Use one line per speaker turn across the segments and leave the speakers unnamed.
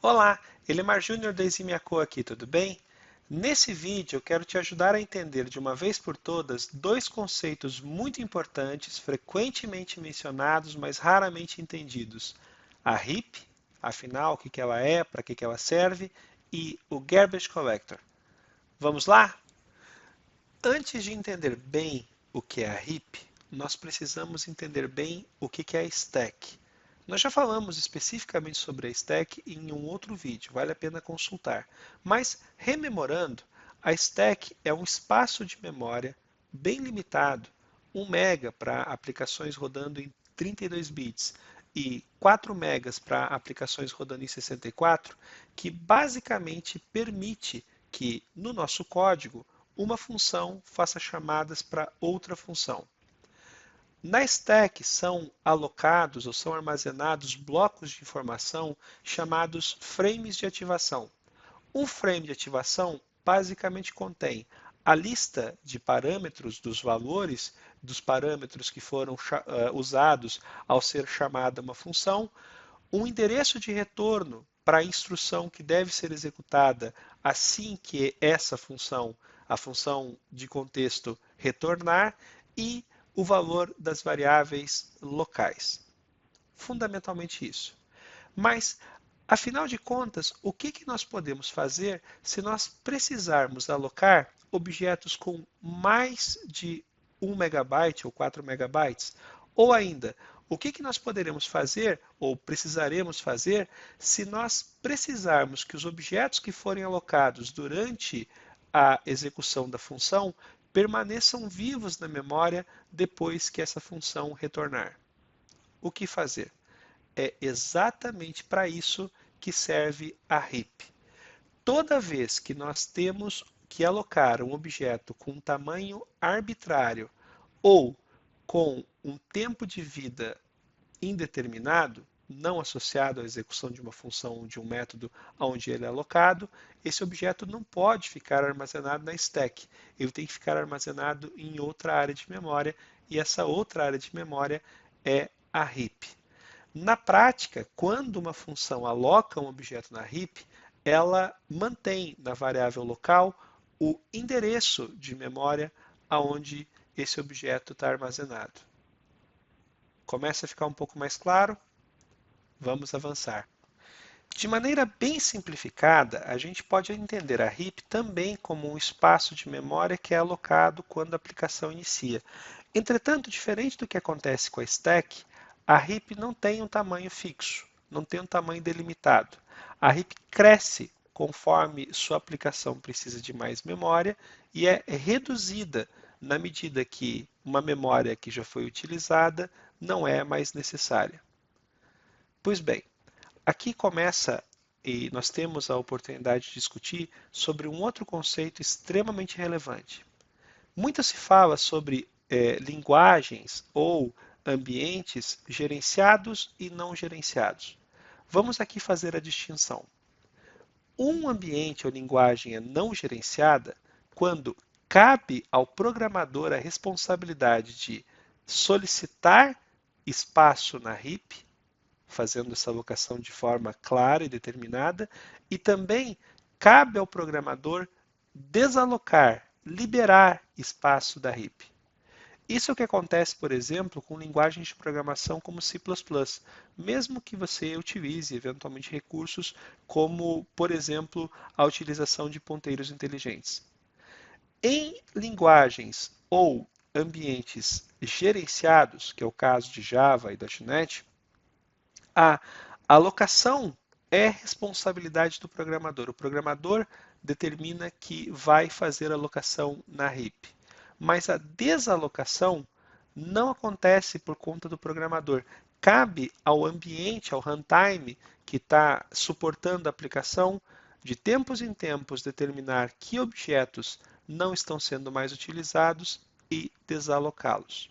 Olá, Elimar Júnior da Eximiaco aqui, tudo bem? Nesse vídeo eu quero te ajudar a entender de uma vez por todas dois conceitos muito importantes, frequentemente mencionados, mas raramente entendidos. A HIP, afinal, o que ela é, para que ela serve, e o Garbage Collector. Vamos lá? Antes de entender bem o que é a HIP, nós precisamos entender bem o que é a stack. Nós já falamos especificamente sobre a stack em um outro vídeo, vale a pena consultar. Mas, rememorando, a stack é um espaço de memória bem limitado, 1 mega para aplicações rodando em 32 bits e 4 megas para aplicações rodando em 64, que basicamente permite que, no nosso código, uma função faça chamadas para outra função. Na stack são alocados ou são armazenados blocos de informação chamados frames de ativação. Um frame de ativação basicamente contém a lista de parâmetros dos valores dos parâmetros que foram usados ao ser chamada uma função, um endereço de retorno para a instrução que deve ser executada assim que essa função, a função de contexto, retornar e o valor das variáveis locais. Fundamentalmente isso. Mas, afinal de contas, o que nós podemos fazer se nós precisarmos alocar objetos com mais de 1 megabyte ou 4 megabytes? Ou ainda, o que nós poderemos fazer ou precisaremos fazer se nós precisarmos que os objetos que forem alocados durante a execução da função permaneçam vivos na memória depois que essa função retornar? O que fazer? É exatamente para isso que serve a HIP. Toda vez que nós temos que alocar um objeto com um tamanho arbitrário ou com um tempo de vida indeterminado, não associado à execução de uma função ou de um método onde ele é alocado, esse objeto não pode ficar armazenado na stack. Ele tem que ficar armazenado em outra área de memória, e essa outra área de memória é a HIP. Na prática, quando uma função aloca um objeto na HIP, ela mantém na variável local o endereço de memória aonde esse objeto está armazenado. Começa a ficar um pouco mais claro? Vamos avançar. De maneira bem simplificada, a gente pode entender a HIP também como um espaço de memória que é alocado quando a aplicação inicia. Entretanto, diferente do que acontece com a stack, a HIP não tem um tamanho fixo, não tem um tamanho delimitado. A HIP cresce conforme sua aplicação precisa de mais memória e é reduzida na medida que uma memória que já foi utilizada não é mais necessária. Pois bem, aqui começa e nós temos a oportunidade de discutir sobre um outro conceito extremamente relevante. Muito se fala sobre linguagens ou ambientes gerenciados e não gerenciados. Vamos aqui fazer a distinção. Um ambiente ou linguagem é não gerenciada quando cabe ao programador a responsabilidade de solicitar espaço na HIP, fazendo essa alocação de forma clara e determinada, e também cabe ao programador desalocar, liberar espaço da HIP. Isso é o que acontece, por exemplo, com linguagens de programação como C++, mesmo que você utilize eventualmente recursos como, por exemplo, a utilização de ponteiros inteligentes. Em linguagens ou ambientes gerenciados, que é o caso de Java e .NET, a alocação é responsabilidade do programador. O programador determina que vai fazer a alocação na HIP. Mas a desalocação não acontece por conta do programador. Cabe ao ambiente, ao runtime, que está suportando a aplicação, de tempos em tempos determinar que objetos não estão sendo mais utilizados e desalocá-los.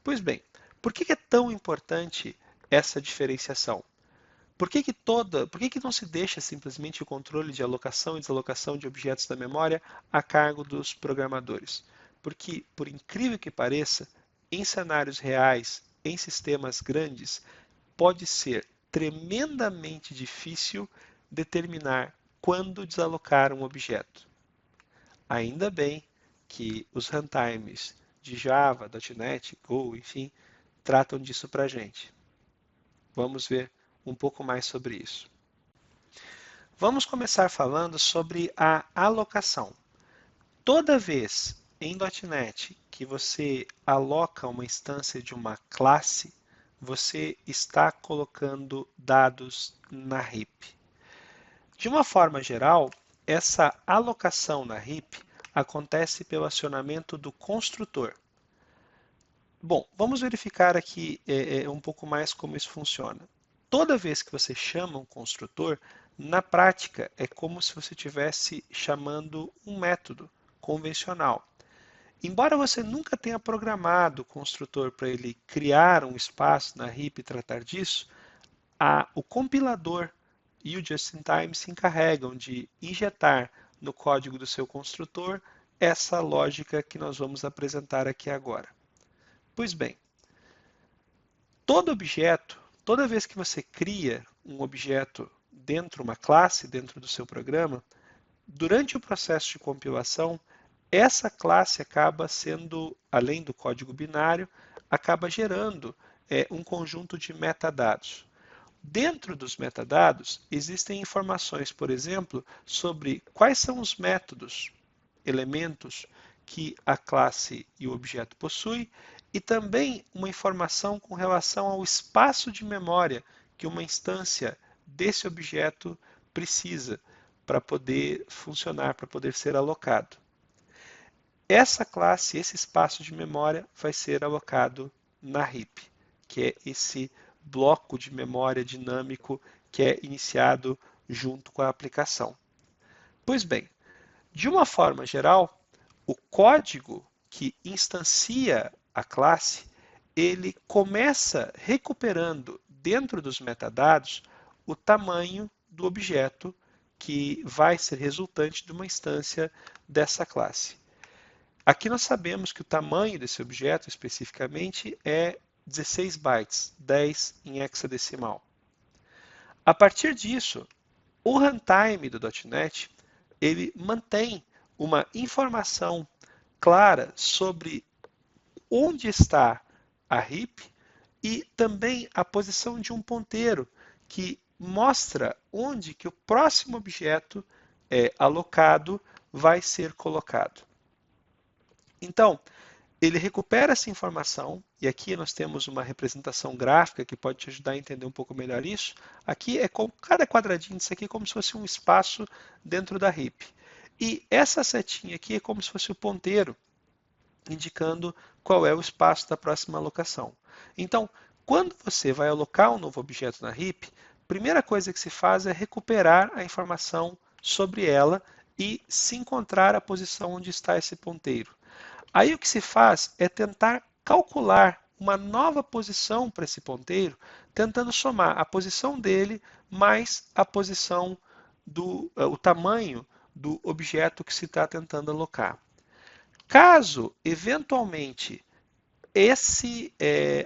Pois bem, por que é tão importante essa diferenciação? Por que não se deixa simplesmente o controle de alocação e desalocação de objetos da memória a cargo dos programadores? Porque, por incrível que pareça, em cenários reais, em sistemas grandes, pode ser tremendamente difícil determinar quando desalocar um objeto. Ainda bem que os runtimes de Java, .NET, Go, enfim, tratam disso para a gente. Vamos ver um pouco mais sobre isso. Vamos começar falando sobre a alocação. Toda vez em .NET que você aloca uma instância de uma classe, você está colocando dados na heap. De uma forma geral, essa alocação na heap acontece pelo acionamento do construtor. Bom, vamos verificar aqui um pouco mais como isso funciona. Toda vez que você chama um construtor, na prática é como se você estivesse chamando um método convencional. Embora você nunca tenha programado o construtor para ele criar um espaço na heap e tratar disso, o compilador e o just-in-time se encarregam de injetar no código do seu construtor essa lógica que nós vamos apresentar aqui agora. Pois bem, todo objeto, toda vez que você cria um objeto dentro de uma classe, dentro do seu programa, durante o processo de compilação, essa classe acaba sendo, além do código binário, acaba gerando um conjunto de metadados. Dentro dos metadados, existem informações, por exemplo, sobre quais são os métodos, elementos que a classe e o objeto possuem, e também uma informação com relação ao espaço de memória que uma instância desse objeto precisa para poder funcionar, para poder ser alocado. Essa classe, esse espaço de memória, vai ser alocado na heap, que é esse bloco de memória dinâmico que é iniciado junto com a aplicação. Pois bem, de uma forma geral, o código que instancia a classe, ele começa recuperando dentro dos metadados o tamanho do objeto que vai ser resultante de uma instância dessa classe. Aqui nós sabemos que o tamanho desse objeto especificamente é 16 bytes, 10 em hexadecimal. A partir disso, o runtime do .NET ele mantém uma informação clara sobre onde está a heap e também a posição de um ponteiro que mostra onde que o próximo objeto alocado vai ser colocado. Então, ele recupera essa informação, e aqui nós temos uma representação gráfica que pode te ajudar a entender um pouco melhor isso. Aqui é como cada quadradinho disso aqui é como se fosse um espaço dentro da heap. E essa setinha aqui é como se fosse o ponteiro, indicando qual é o espaço da próxima alocação. Então, quando você vai alocar um novo objeto na heap, a primeira coisa que se faz é recuperar a informação sobre ela e se encontrar a posição onde está esse ponteiro. Aí o que se faz é tentar calcular uma nova posição para esse ponteiro, tentando somar a posição dele mais a posição o tamanho do objeto que se está tentando alocar. Caso, eventualmente,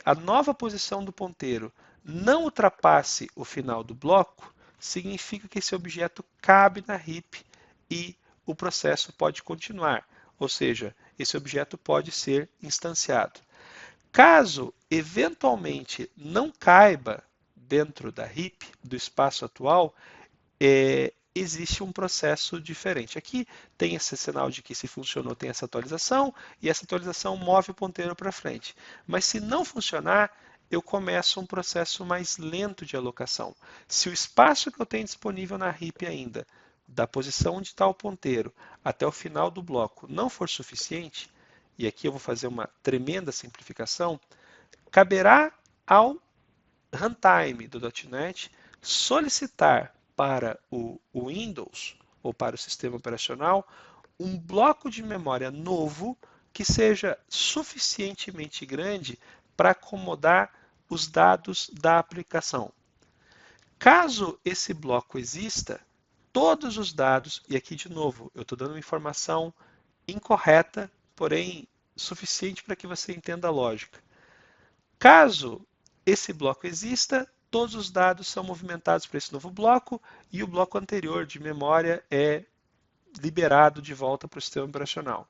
a nova posição do ponteiro não ultrapasse o final do bloco, significa que esse objeto cabe na heap e o processo pode continuar. Ou seja, esse objeto pode ser instanciado. Caso, eventualmente, não caiba dentro da heap, do espaço atual, existe um processo diferente. Aqui tem esse sinal de que se funcionou, tem essa atualização, e essa atualização move o ponteiro para frente. Mas se não funcionar, eu começo um processo mais lento de alocação. Se o espaço que eu tenho disponível na heap ainda, da posição onde está o ponteiro até o final do bloco, não for suficiente, e aqui eu vou fazer uma tremenda simplificação, caberá ao runtime do .NET solicitar para o Windows ou para o sistema operacional um bloco de memória novo que seja suficientemente grande para acomodar os dados da aplicação. Caso esse bloco exista, todos os dados, e aqui de novo eu estou dando uma informação incorreta, porém suficiente para que você entenda a lógica. Caso esse bloco exista, todos os dados são movimentados para esse novo bloco e o bloco anterior de memória é liberado de volta para o sistema operacional.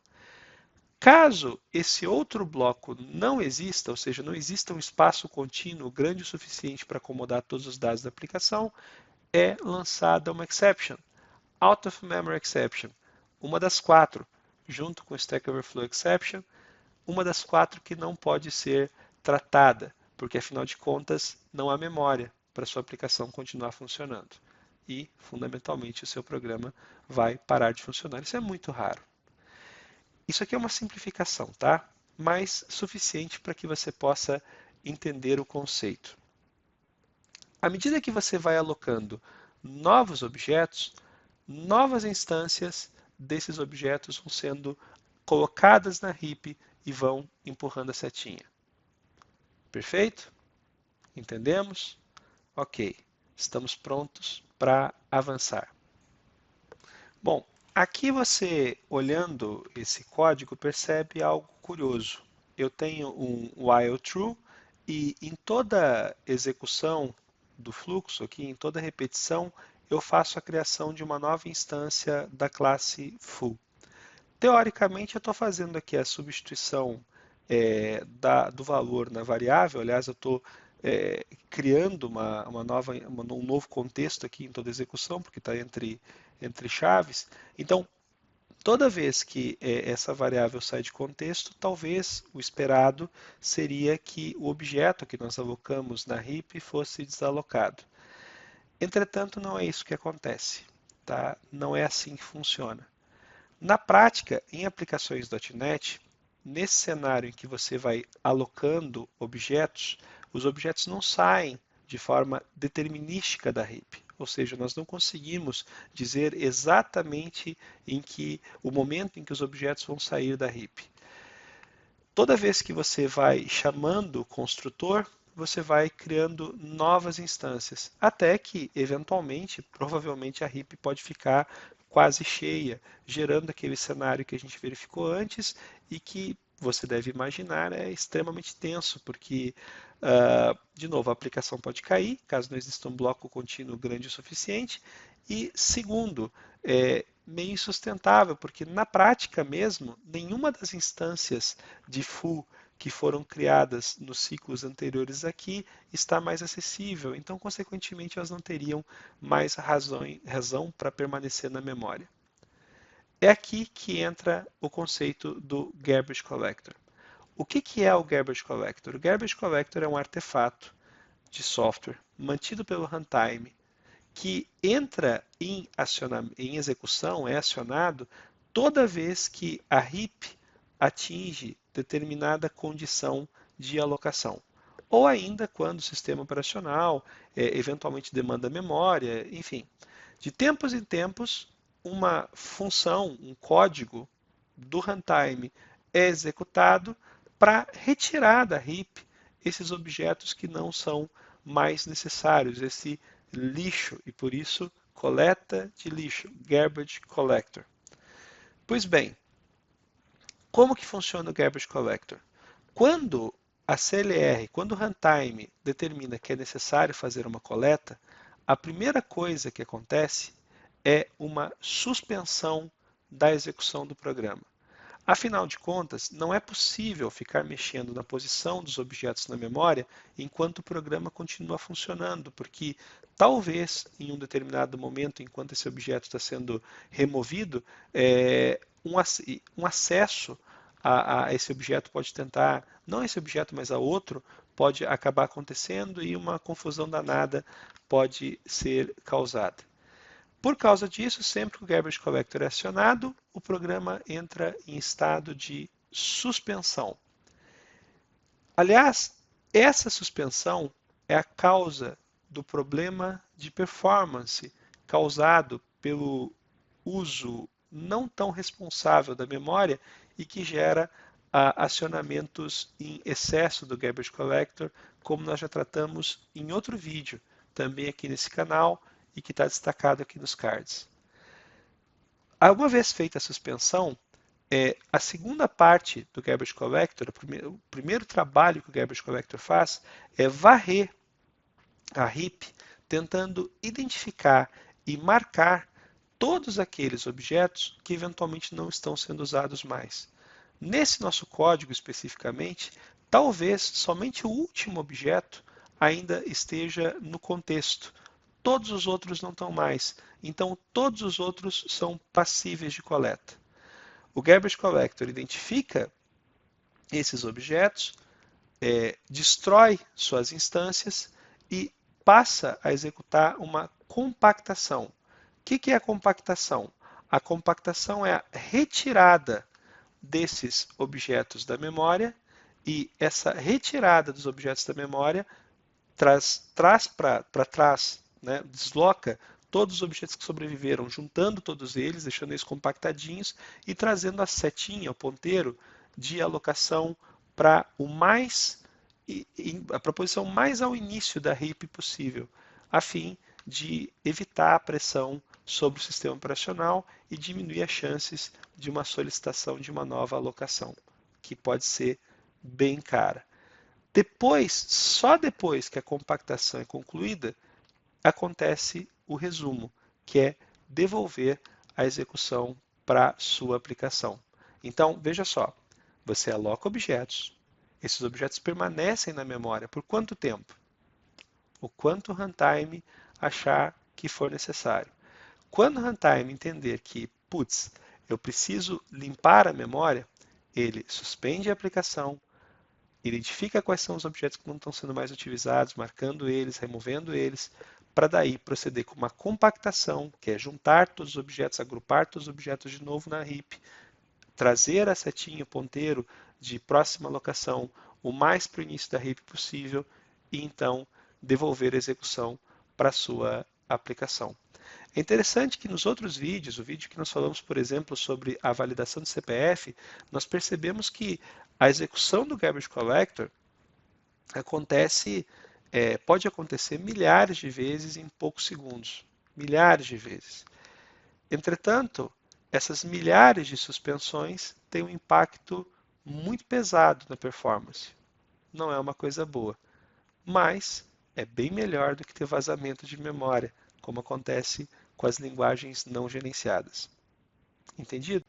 Caso esse outro bloco não exista, ou seja, não exista um espaço contínuo grande o suficiente para acomodar todos os dados da aplicação, é lançada uma exception, out of memory exception, uma das 4, junto com o Stack Overflow exception, uma das 4 que não pode ser tratada, porque afinal de contas não há memória para sua aplicação continuar funcionando. E, fundamentalmente, o seu programa vai parar de funcionar. Isso é muito raro. Isso aqui é uma simplificação, tá? Mas suficiente para que você possa entender o conceito. À medida que você vai alocando novos objetos, novas instâncias desses objetos vão sendo colocadas na heap e vão empurrando a setinha. Perfeito? Entendemos? Ok, estamos prontos para avançar. Bom, aqui você, olhando esse código, percebe algo curioso. Eu tenho um while true e em toda execução do fluxo, aqui, em toda repetição, eu faço a criação de uma nova instância da classe foo. Teoricamente, eu estou fazendo aqui a substituição do valor na variável. Aliás, eu estou criando um novo contexto aqui em toda execução, porque está entre chaves. Então, toda vez que essa variável sai de contexto, talvez o esperado seria que o objeto que nós alocamos na heap fosse desalocado. Entretanto, não é isso que acontece, tá? Não é assim que funciona. Na prática, em aplicações .NET, nesse cenário em que você vai alocando objetos, os objetos não saem de forma determinística da heap. Ou seja, nós não conseguimos dizer exatamente o momento em que os objetos vão sair da heap. Toda vez que você vai chamando o construtor, você vai criando novas instâncias, até que, eventualmente, provavelmente a heap pode ficar quase cheia, gerando aquele cenário que a gente verificou antes e que você deve imaginar é extremamente tenso, porque, de novo, a aplicação pode cair, caso não exista um bloco contínuo grande o suficiente, e segundo, é meio insustentável, porque na prática mesmo, nenhuma das instâncias de foo que foram criadas nos ciclos anteriores aqui está mais acessível, então, consequentemente, elas não teriam mais razão para permanecer na memória. É aqui que entra o conceito do Garbage Collector. O que é o Garbage Collector? O Garbage Collector é um artefato de software mantido pelo runtime que entra em execução, é acionado toda vez que a heap atinge determinada condição de alocação. Ou ainda quando o sistema operacional eventualmente demanda memória, enfim. De tempos em tempos, uma função, um código do runtime é executado para retirar da heap esses objetos que não são mais necessários, esse lixo, e por isso coleta de lixo, Garbage Collector. Pois bem, como que funciona o Garbage Collector? Quando a CLR, quando o runtime determina que é necessário fazer uma coleta, a primeira coisa que acontece é uma suspensão da execução do programa. Afinal de contas, não é possível ficar mexendo na posição dos objetos na memória enquanto o programa continua funcionando, porque talvez em um determinado momento, enquanto esse objeto está sendo removido, um acesso a esse objeto pode tentar, não esse objeto, mas a outro, pode acabar acontecendo e uma confusão danada pode ser causada. Por causa disso, sempre que o Garbage Collector é acionado, o programa entra em estado de suspensão. Aliás, essa suspensão é a causa do problema de performance causado pelo uso não tão responsável da memória e que gera acionamentos em excesso do Garbage Collector, como nós já tratamos em outro vídeo, também aqui nesse canal, e que está destacado aqui nos cards. Uma vez feita a suspensão, a segunda parte do Garbage Collector, o primeiro trabalho que o Garbage Collector faz é varrer a heap tentando identificar e marcar todos aqueles objetos que eventualmente não estão sendo usados mais. Nesse nosso código especificamente, talvez somente o último objeto ainda esteja no contexto. Todos os outros não estão mais. Então, todos os outros são passíveis de coleta. O Garbage Collector identifica esses objetos, destrói suas instâncias e passa a executar uma compactação. O que é a compactação? A compactação é a retirada desses objetos da memória e essa retirada dos objetos da memória traz para trás, né, desloca todos os objetos que sobreviveram, juntando todos eles, deixando eles compactadinhos e trazendo a setinha, o ponteiro de alocação para a posição mais ao início da heap possível, a fim de evitar a pressão sobre o sistema operacional e diminuir as chances de uma solicitação de uma nova alocação, que pode ser bem cara. Depois, só depois que a compactação é concluída, acontece o resumo, que é devolver a execução para sua aplicação. Então, veja só, você aloca objetos, esses objetos permanecem na memória por quanto tempo? O quanto o runtime achar que for necessário. Quando o runtime entender que, putz, eu preciso limpar a memória, ele suspende a aplicação, identifica quais são os objetos que não estão sendo mais utilizados, marcando eles, removendo eles, para daí proceder com uma compactação, que é juntar todos os objetos, agrupar todos os objetos de novo na heap, trazer a setinha, o ponteiro de próxima alocação o mais para o início da heap possível e então devolver a execução para a sua aplicação. É interessante que nos outros vídeos, o vídeo que nós falamos, por exemplo, sobre a validação do CPF, nós percebemos que a execução do Garbage Collector pode acontecer milhares de vezes em poucos segundos. Milhares de vezes. Entretanto, essas milhares de suspensões têm um impacto muito pesado na performance. Não é uma coisa boa, mas é bem melhor do que ter vazamento de memória, como acontece com as linguagens não gerenciadas. Entendido?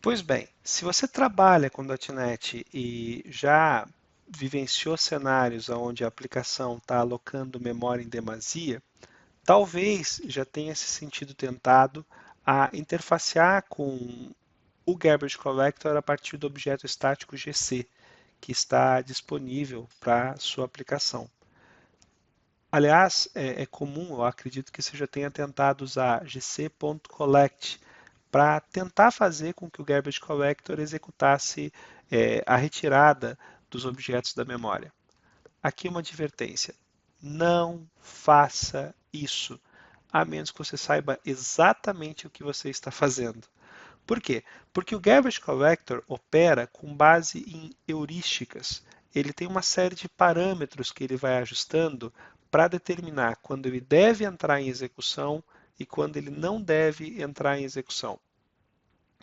Pois bem, se você trabalha com .NET e já vivenciou cenários onde a aplicação está alocando memória em demasia, talvez já tenha se sentido tentado a interfacear com o Garbage Collector a partir do objeto estático GC, que está disponível para sua aplicação. Aliás, é comum, eu acredito que você já tenha tentado usar gc.collect para tentar fazer com que o Garbage Collector executasse a retirada dos objetos da memória. Aqui uma advertência: não faça isso, a menos que você saiba exatamente o que você está fazendo. Por quê? Porque o Garbage Collector opera com base em heurísticas. Ele tem uma série de parâmetros que ele vai ajustando para determinar quando ele deve entrar em execução e quando ele não deve entrar em execução.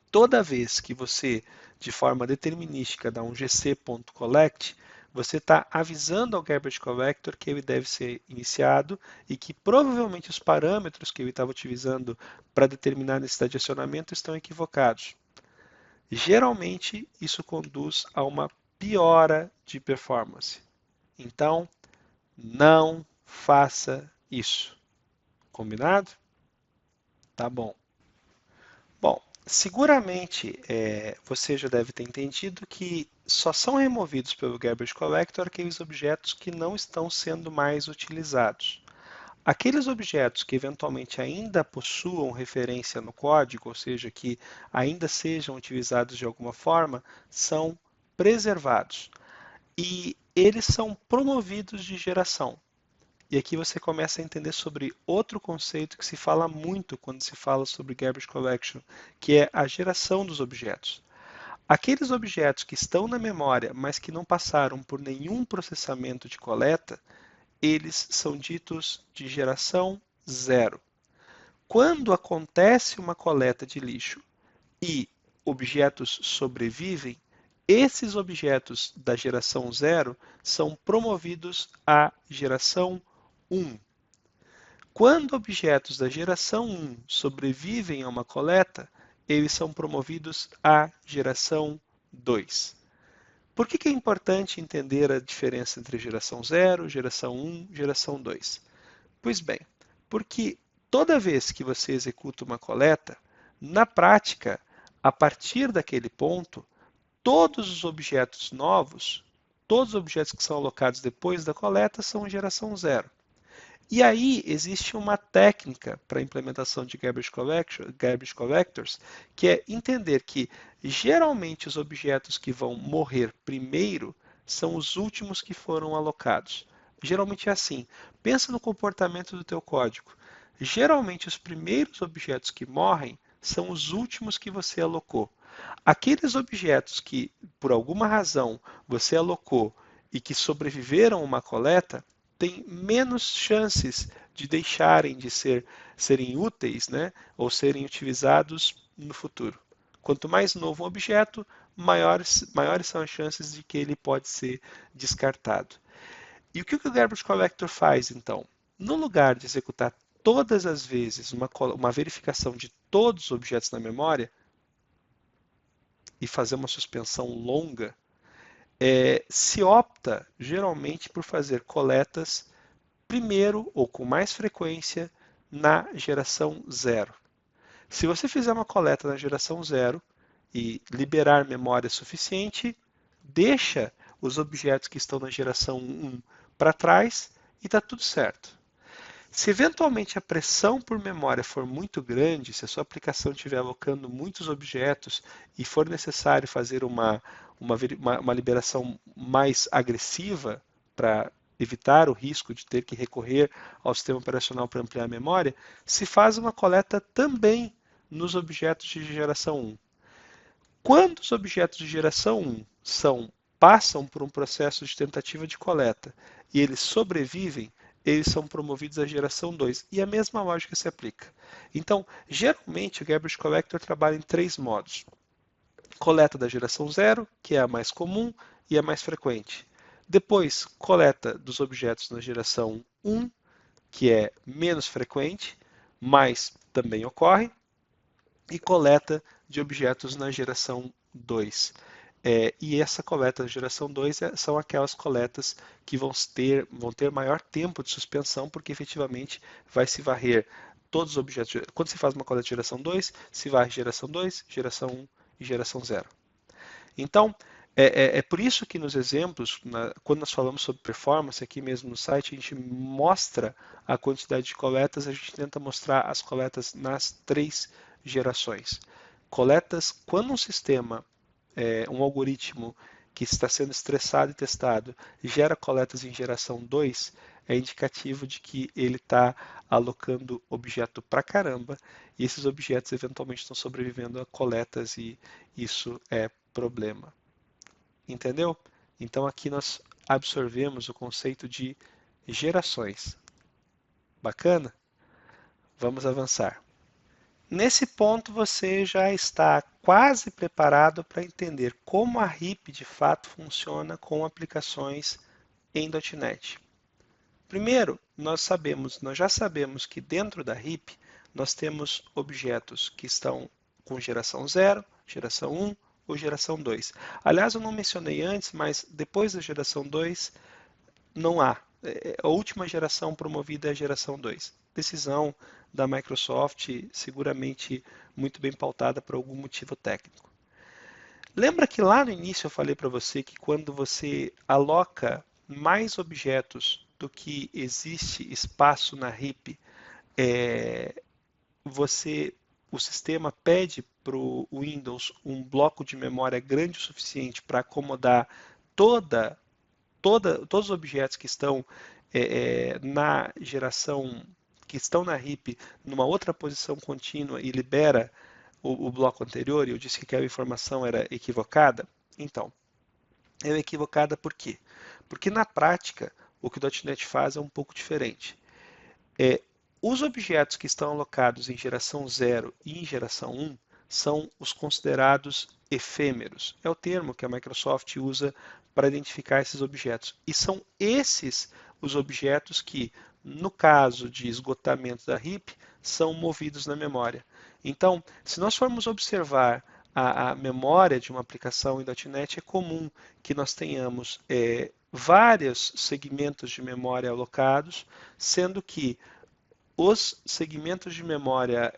Toda vez que você, de forma determinística, dá um gc.collect, você está avisando ao Garbage Collector que ele deve ser iniciado e que provavelmente os parâmetros que ele estava utilizando para determinar a necessidade de acionamento estão equivocados. Geralmente, isso conduz a uma piora de performance. Então, não faça isso. Combinado? Tá bom. Bom, seguramente você já deve ter entendido que só são removidos pelo Garbage Collector aqueles objetos que não estão sendo mais utilizados. Aqueles objetos que eventualmente ainda possuam referência no código, ou seja, que ainda sejam utilizados de alguma forma, são preservados. E eles são promovidos de geração. E aqui você começa a entender sobre outro conceito que se fala muito quando se fala sobre Garbage Collection, que é a geração dos objetos. Aqueles objetos que estão na memória, mas que não passaram por nenhum processamento de coleta, eles são ditos de geração zero. Quando acontece uma coleta de lixo e objetos sobrevivem, esses objetos da geração zero são promovidos à geração 1. Quando objetos da geração 1 sobrevivem a uma coleta, eles são promovidos à geração 2. Por que é importante entender a diferença entre geração 0, geração 1 e geração 2? Pois bem, porque toda vez que você executa uma coleta, na prática, a partir daquele ponto, todos os objetos novos, todos os objetos que são alocados depois da coleta são geração 0. E aí existe uma técnica para a implementação de garbage collectors, que é entender que geralmente os objetos que vão morrer primeiro são os últimos que foram alocados. Geralmente é assim. Pensa no comportamento do teu código. Geralmente os primeiros objetos que morrem são os últimos que você alocou. Aqueles objetos que, por alguma razão, você alocou e que sobreviveram a uma coleta, têm menos chances de deixarem de serem úteis, né, ou serem utilizados no futuro. Quanto mais novo um objeto, maiores são as chances de que ele pode ser descartado. E o que o Garbage Collector faz, então? No lugar de executar todas as vezes uma verificação de todos os objetos na memória e fazer uma suspensão longa, se opta geralmente por fazer coletas primeiro ou com mais frequência na geração 0. Se você fizer uma coleta na geração 0 e liberar memória suficiente, deixa os objetos que estão na geração 1 para trás e está tudo certo. Se eventualmente a pressão por memória for muito grande, se a sua aplicação estiver alocando muitos objetos e for necessário fazer uma liberação mais agressiva para evitar o risco de ter que recorrer ao sistema operacional para ampliar a memória, se faz uma coleta também nos objetos de geração 1. Quando os objetos de geração 1 passam por um processo de tentativa de coleta e eles sobrevivem, eles são promovidos à geração 2. E a mesma lógica se aplica. Então, geralmente, o Garbage Collector trabalha em 3 modos. Coleta da geração 0, que é a mais comum e a mais frequente. Depois, coleta dos objetos na geração 1, que é menos frequente, mas também ocorre. E coleta de objetos na geração 2. E essa coleta da geração 2 são aquelas coletas que vão ter maior tempo de suspensão, porque efetivamente vai se varrer todos os objetos. Quando se faz uma coleta de geração 2, se varre geração 2, geração 1 e geração 0. Então, é por isso que nos exemplos, quando nós falamos sobre performance, aqui mesmo no site, a gente mostra a quantidade de coletas, a gente tenta mostrar as coletas nas 3 gerações. Coletas, quando um sistema, um algoritmo que está sendo estressado e testado, gera coletas em geração 2, é indicativo de que ele está alocando objeto pra caramba e esses objetos eventualmente estão sobrevivendo a coletas e isso é problema. Entendeu? Então aqui nós absorvemos o conceito de gerações. Bacana? Vamos avançar. Nesse ponto você já está quase preparado para entender como a RIP de fato funciona com aplicações em .NET. Primeiro, nós já sabemos que dentro da RIP nós temos objetos que estão com geração 0, geração 1 ou geração 2. Aliás, eu não mencionei antes, mas depois da geração 2 não há. A última geração promovida é a geração 2. Decisão da Microsoft, seguramente muito bem pautada por algum motivo técnico. Lembra que lá no início eu falei para você que quando você aloca mais objetos do que existe espaço na RIP, o sistema pede para o Windows um bloco de memória grande o suficiente para acomodar todos os objetos que estão na geração, que estão na RIP, numa outra posição contínua e libera o bloco anterior, e eu disse que aquela informação era equivocada. Então, ela é equivocada por quê? Porque na prática, o que o .NET faz é um pouco diferente. Os objetos que estão alocados em geração 0 e em geração 1 são os considerados efêmeros. É o termo que a Microsoft usa para identificar esses objetos. E são esses os objetos que, no caso de esgotamento da heap, são movidos na memória. Então, se nós formos observar a memória de uma aplicação em .NET, é comum que nós tenhamos vários segmentos de memória alocados, sendo que os segmentos de memória,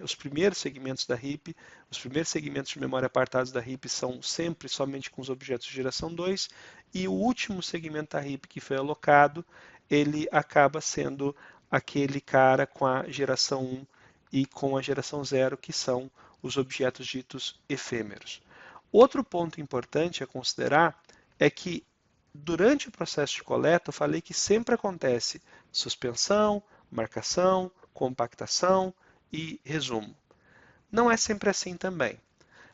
os primeiros segmentos da heap, os primeiros segmentos de memória apartados da heap são sempre somente com os objetos de geração 2, e o último segmento da heap que foi alocado, ele acaba sendo aquele cara com a geração 1 e com a geração 0, que são os objetos ditos efêmeros. Outro ponto importante a considerar é que durante o processo de coleta, eu falei que sempre acontece suspensão, marcação, compactação e resumo. Não é sempre assim também.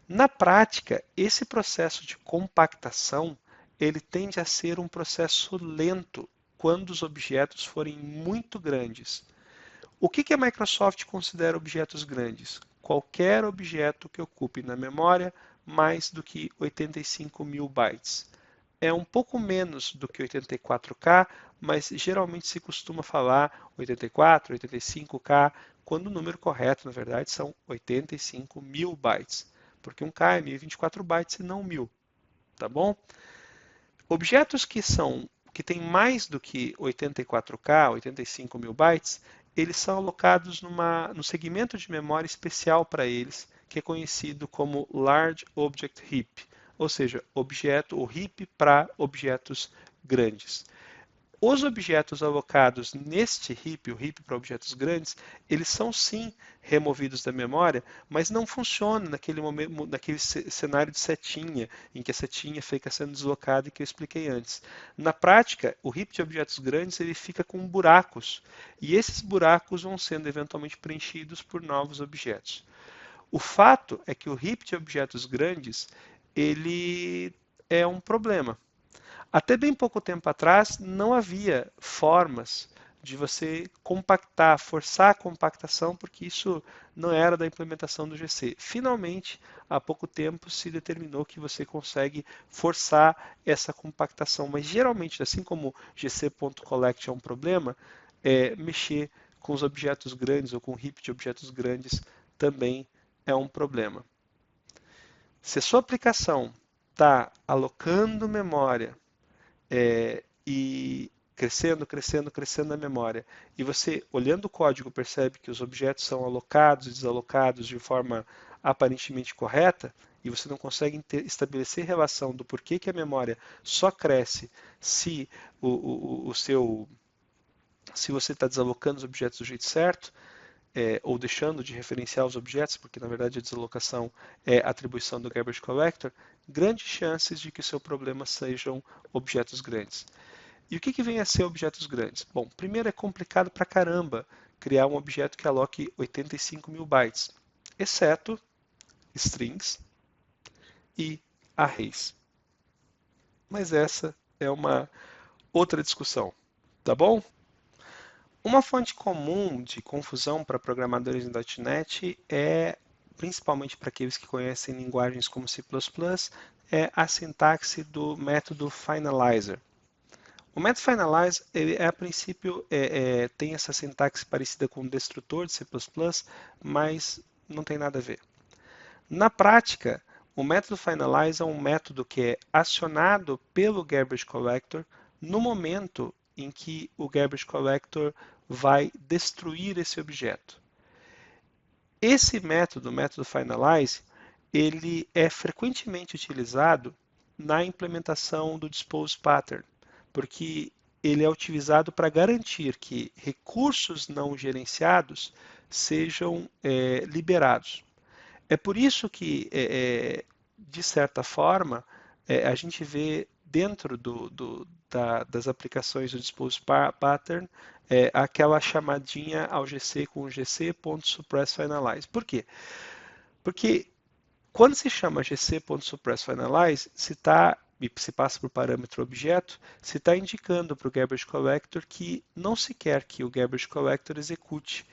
Na prática, esse processo de compactação, ele tende a ser um processo lento quando os objetos forem muito grandes. O que a Microsoft considera objetos grandes? Qualquer objeto que ocupe na memória mais do que 85.000 bytes. É um pouco menos do que 84K, mas geralmente se costuma falar 84, 85K, quando o número correto, na verdade, são 85.000 bytes, porque um K é 1024 bytes e não 1000, tá bom? Objetos que têm mais do que 84K, 85.000 bytes, eles são alocados no segmento de memória especial para eles, que é conhecido como Large Object Heap, ou seja, objeto ou heap para objetos grandes. Os objetos alocados neste heap, o heap para objetos grandes, eles são sim removidos da memória, mas não funciona naquele cenário de setinha, em que a setinha fica sendo deslocada e que eu expliquei antes. Na prática, o heap de objetos grandes ele fica com buracos, e esses buracos vão sendo eventualmente preenchidos por novos objetos. O fato é que o heap de objetos grandes ele é um problema. Até bem pouco tempo atrás, não havia formas de você compactar, forçar a compactação, porque isso não era da implementação do GC. Finalmente, há pouco tempo, se determinou que você consegue forçar essa compactação, mas geralmente, assim como gc.collect é um problema, mexer com os objetos grandes ou com o heap de objetos grandes também é um problema. Se a sua aplicação está alocando memória e crescendo, crescendo, crescendo a memória, e você, olhando o código, percebe que os objetos são alocados e desalocados de forma aparentemente correta, e você não consegue estabelecer relação do porquê que a memória só cresce se se você está desalocando os objetos do jeito certo, ou deixando de referenciar os objetos, porque na verdade a desalocação é atribuição do Garbage Collector, grandes chances de que o seu problema sejam objetos grandes. E o que vem a ser objetos grandes? Bom, primeiro é complicado pra caramba criar um objeto que aloque 85.000 bytes, exceto strings e arrays. Mas essa é uma outra discussão, tá bom? Uma fonte comum de confusão para programadores em .NET principalmente para aqueles que conhecem linguagens como C++, é a sintaxe do método finalizer. O método finalize, ele, a princípio, tem essa sintaxe parecida com o destrutor de C++, mas não tem nada a ver. Na prática, o método finalize é um método que é acionado pelo Garbage Collector no momento em que o Garbage Collector vai destruir esse objeto. Esse método, o método finalize, ele é frequentemente utilizado na implementação do dispose pattern, porque ele é utilizado para garantir que recursos não gerenciados sejam liberados. É por isso que, de certa forma, a gente vê dentro das aplicações do Dispose Pattern aquela chamadinha ao GC com gc.suppressFinalize. Por quê? Porque quando se chama gc.suppressFinalize, se passa por parâmetro objeto, se está indicando para o Garbage Collector que não se quer que o Garbage Collector execute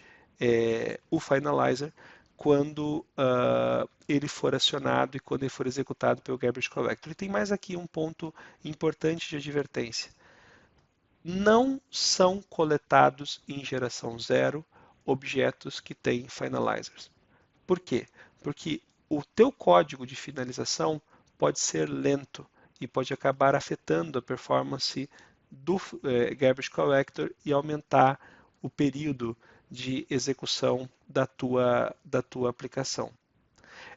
o Finalizer quando ele for acionado e quando ele for executado pelo Garbage Collector. E tem mais aqui um ponto importante de advertência. não são coletados em geração zero objetos que têm finalizers. Por quê? Porque o teu código de finalização pode ser lento e pode acabar afetando a performance do Garbage Collector e aumentar o período de execução da tua aplicação.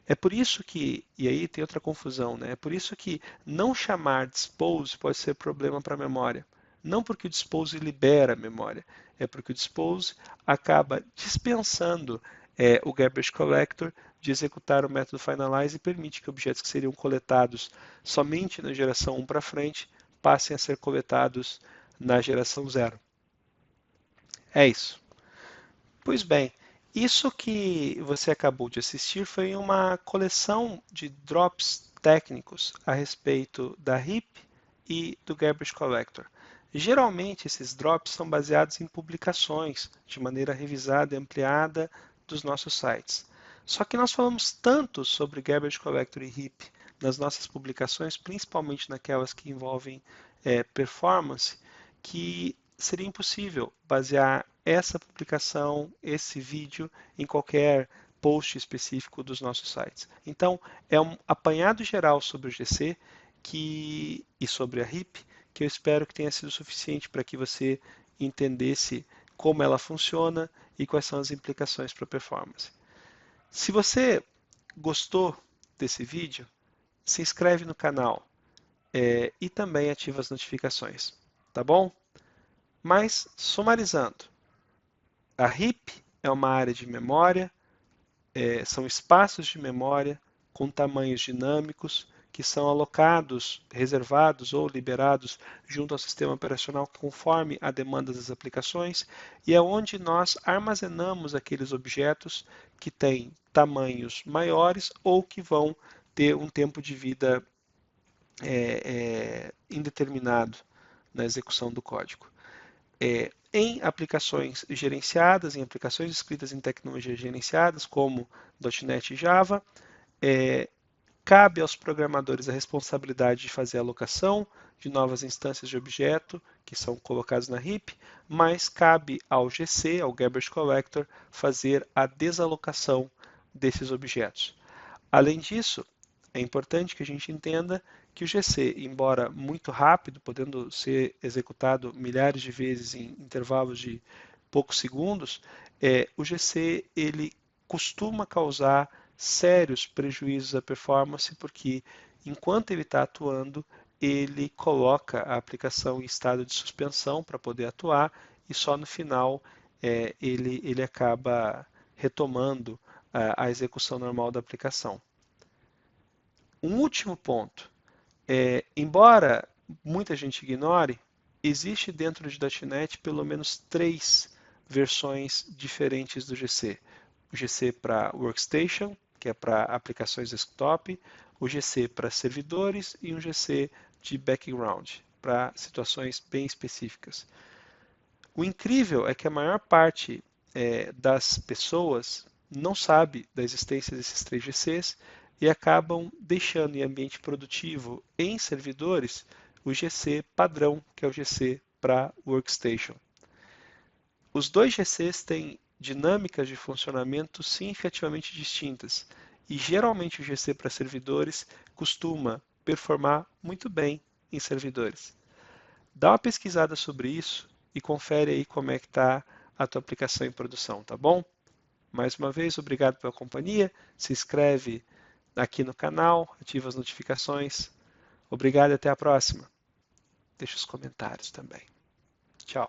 É por isso que, e aí tem outra confusão, né? É por isso que não chamar dispose pode ser problema para a memória. Não porque o dispose libera a memória, é porque o dispose acaba dispensando o garbage collector de executar o método finalize e permite que objetos que seriam coletados somente na geração 1 para frente passem a ser coletados na geração 0. É isso. Pois bem, isso que você acabou de assistir foi uma coleção de drops técnicos a respeito da heap e do Garbage Collector. Geralmente, esses drops são baseados em publicações de maneira revisada e ampliada dos nossos sites. Só que nós falamos tanto sobre Garbage Collector e heap nas nossas publicações, principalmente naquelas que envolvem performance, que seria impossível basear essa publicação, esse vídeo, em qualquer post específico dos nossos sites. Então, é um apanhado geral sobre o GC e sobre a heap, que eu espero que tenha sido suficiente para que você entendesse como ela funciona e quais são as implicações para a performance. Se você gostou desse vídeo, se inscreve no canal e também ativa as notificações, tá bom? Mas, sumarizando, a heap é uma área de memória, são espaços de memória com tamanhos dinâmicos que são alocados, reservados ou liberados junto ao sistema operacional conforme a demanda das aplicações e é onde nós armazenamos aqueles objetos que têm tamanhos maiores ou que vão ter um tempo de vida indeterminado na execução do código. Em aplicações gerenciadas, em aplicações escritas em tecnologias gerenciadas, como .NET e Java, cabe aos programadores a responsabilidade de fazer a alocação de novas instâncias de objeto que são colocados na heap, mas cabe ao GC, ao Garbage Collector, fazer a desalocação desses objetos. Além disso, é importante que a gente entenda que o GC, embora muito rápido, podendo ser executado milhares de vezes em intervalos de poucos segundos, o GC ele costuma causar sérios prejuízos à performance, porque enquanto ele está atuando, ele coloca a aplicação em estado de suspensão para poder atuar e só no final ele acaba retomando a execução normal da aplicação. Um último ponto, embora muita gente ignore, existe dentro de .NET pelo menos 3 versões diferentes do GC. O GC para Workstation, que é para aplicações desktop, o GC para servidores e um GC de background, para situações bem específicas. O incrível é que a maior parte das pessoas não sabe da existência desses 3 GCs e acabam deixando em ambiente produtivo em servidores o GC padrão, que é o GC para Workstation. Os dois GCs têm dinâmicas de funcionamento significativamente distintas e geralmente o GC para servidores costuma performar muito bem em servidores. Dá uma pesquisada sobre isso e confere aí como é que está a tua aplicação em produção, tá bom? Mais uma vez, obrigado pela companhia, se inscreve aqui no canal, ativa as notificações. Obrigado e até a próxima. Deixa os comentários também. Tchau.